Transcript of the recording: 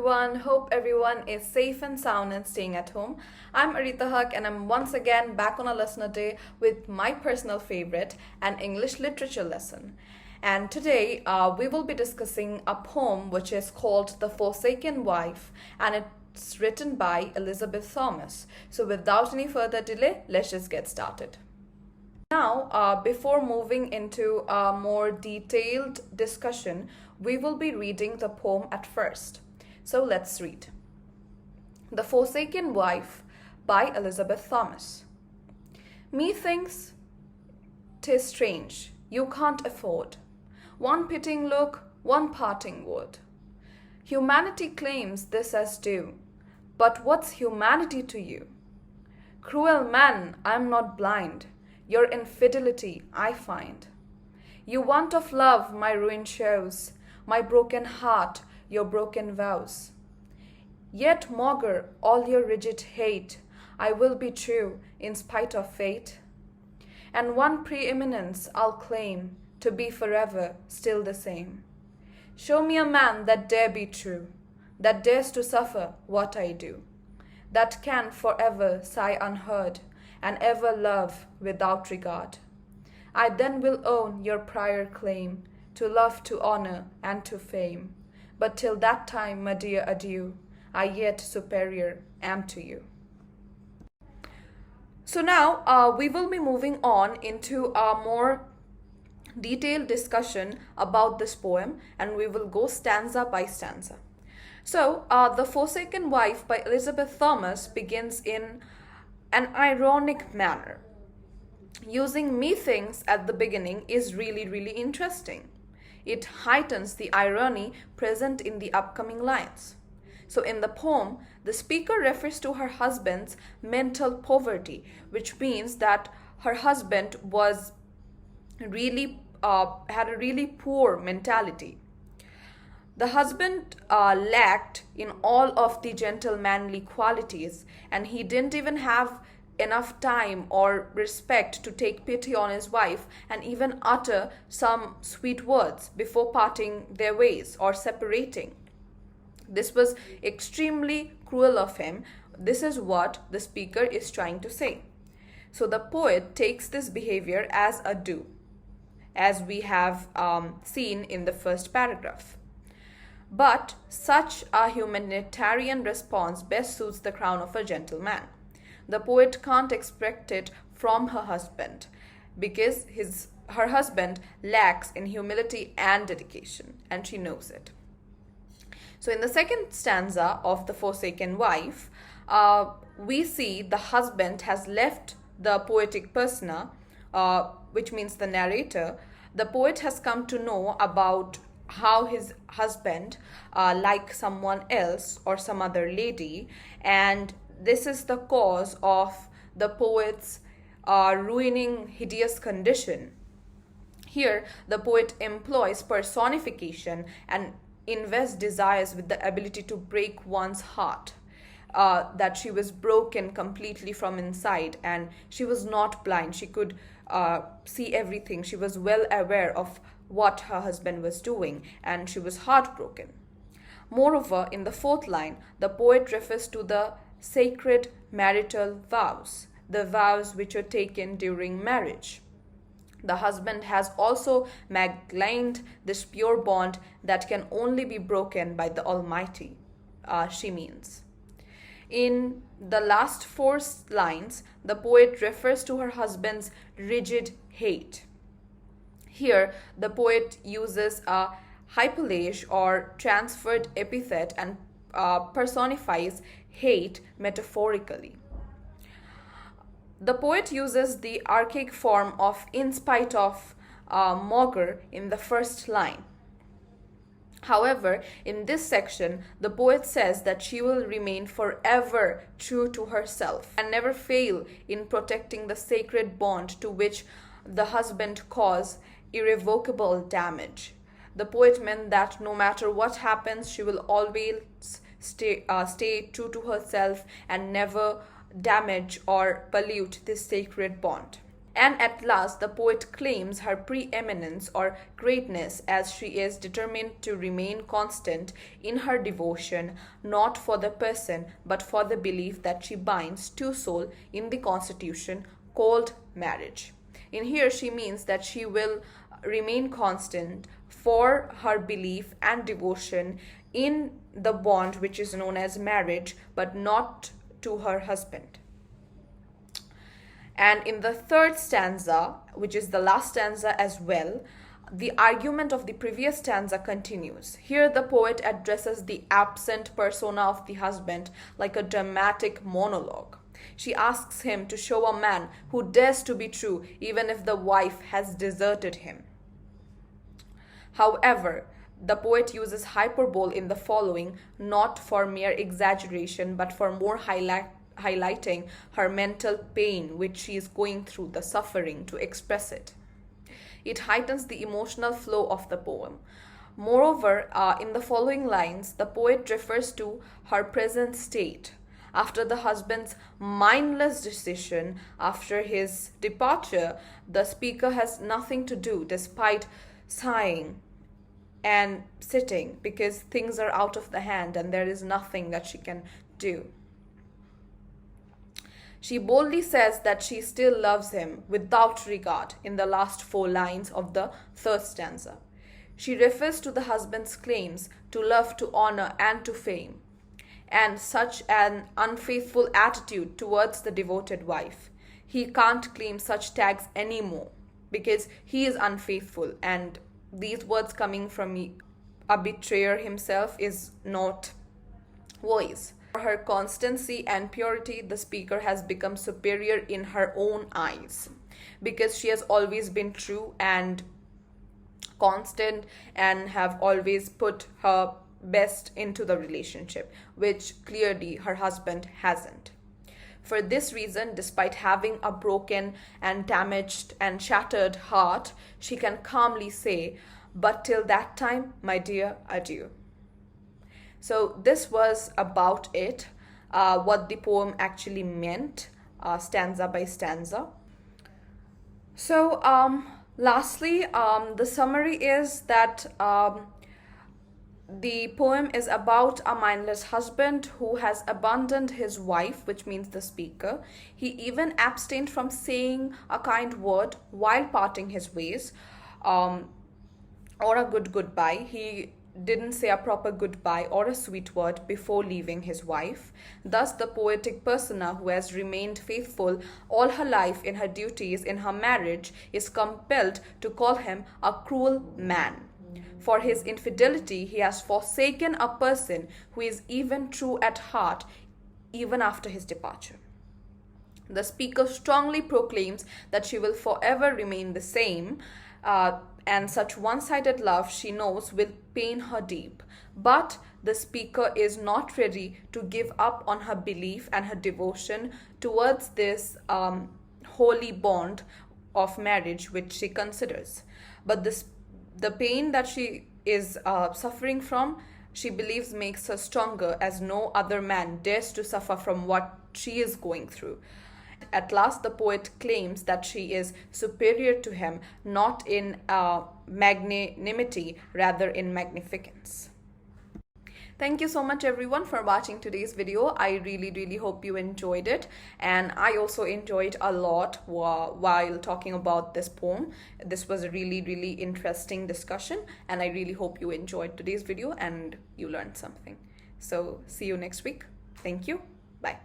everyone. Hope everyone is safe and sound and staying at home. I'm Arita Haq and I'm once again back on a listener day with my personal favorite, an English literature lesson. And today we will be discussing a poem which is called The Forsaken Wife, and it's written by Elizabeth Thomas. So without any further delay, let's just get started. Now, before moving into a more detailed discussion, we will be reading the poem at first. So let's read. The Forsaken Wife by Elizabeth Thomas. Methinks 'tis strange, you can't afford one pitying look, one parting word. Humanity claims this as due, but what's humanity to you? Cruel man, I'm not blind. Your infidelity I find. You want of love my ruin shows, my broken heart your broken vows. Yet maugre all your rigid hate, I will be true in spite of fate. And one preeminence I'll claim, to be forever still the same. Show me a man that dare be true, that dares to suffer what I do, that can forever sigh unheard, and ever love without regard. I then will own your prior claim to love, to honor, and to fame. But till that time, my dear, adieu, I yet superior am to you. So now we will be moving on into a more detailed discussion about this poem, and we will go stanza by stanza. So, The Forsaken Wife by Elizabeth Thomas begins in an ironic manner. Using methinks at the beginning is really interesting. It heightens the irony present in the upcoming lines. So in the poem, the speaker refers to her husband's mental poverty, which means that her husband was had a really poor mentality. The husband lacked in all of the gentlemanly qualities, and he didn't even have enough time or respect to take pity on his wife and even utter some sweet words before parting their ways or separating. This was extremely cruel of him. This is what the speaker is trying to say. So the poet takes this behavior as a due, as we have seen in the first paragraph. But such a humanitarian response best suits the crown of a gentleman. The poet can't expect it from her husband because her husband lacks in humility and dedication, and she knows it. So in the second stanza of The Forsaken Wife, we see the husband has left the poetic persona, which means the narrator. The poet has come to know about how his husband likes someone else or some other lady, and this is the cause of the poet's ruining hideous condition. Here, the poet employs personification and invests desires with the ability to break one's heart. That she was broken completely from inside, and she was not blind. She could see everything. She was well aware of what her husband was doing, and she was heartbroken. Moreover, in the fourth line, the poet refers to the sacred marital vows, the vows which are taken during marriage. The husband has also maligned this pure bond that can only be broken by the Almighty, she means. In the last four lines, the poet refers to her husband's rigid hate. Here, the poet uses a hyperlage or transferred epithet and personifies hate metaphorically. The poet uses the archaic form of in spite of maugre in the first line. However, in this section, the poet says that she will remain forever true to herself and never fail in protecting the sacred bond to which the husband caused irrevocable damage. The poet meant that no matter what happens, she will always stay true to herself and never damage or pollute this sacred bond. And at last, the poet claims her preeminence or greatness as she is determined to remain constant in her devotion, not for the person, but for the belief that she binds two souls in the constitution called marriage. In here, she means that she will remain constant for her belief and devotion in the bond which is known as marriage, but not to her husband. And in the third stanza, which is the last stanza as well, the argument of the previous stanza continues. Here, the poet addresses the absent persona of the husband like a dramatic monologue. She asks him to show a man who dares to be true even if the wife has deserted him. However, the poet uses hyperbole in the following, not for mere exaggeration, but for more highlighting her mental pain which she is going through, the suffering, to express it. It heightens the emotional flow of the poem. Moreover, in the following lines, the poet refers to her present state. After the husband's mindless decision, after his departure, the speaker has nothing to do despite sighing and sitting because things are out of the hand and there is nothing that she can do. She boldly says that she still loves him without regard in the last 4 lines of the third stanza. She refers to the husband's claims to love, to honor, and to fame, and such an unfaithful attitude towards the devoted wife. He can't claim such tags anymore because he is unfaithful, and these words coming from a betrayer himself is not wise. For her constancy and purity, the speaker has become superior in her own eyes because she has always been true and constant and have always put her best into the relationship, which clearly her husband hasn't. For this reason, despite having a broken and damaged and shattered heart, she can calmly say, "But till that time, my dear, adieu." So this was about it, what the poem actually meant, stanza by stanza. So lastly, the summary is that the poem is about a mindless husband who has abandoned his wife, which means the speaker. He even abstained from saying a kind word while parting his ways, or a good goodbye. He didn't say a proper goodbye or a sweet word before leaving his wife. Thus, the poetic persona who has remained faithful all her life in her duties in her marriage is compelled to call him a cruel man. For his infidelity, he has forsaken a person who is even true at heart even after his departure. The speaker strongly proclaims that she will forever remain the same, and such one-sided love she knows will pain her deep. But the speaker is not ready to give up on her belief and her devotion towards this holy bond of marriage which she considers. But the pain that she is suffering from, she believes makes her stronger, as no other man dares to suffer from what she is going through. At last, the poet claims that she is superior to him, not in magnanimity, rather in magnificence. Thank you so much everyone for watching today's video. I really hope you enjoyed it, and I also enjoyed a lot while talking about this poem. This was a really interesting discussion, and I really hope you enjoyed today's video and you learned something. So see you next week. Thank you. Bye.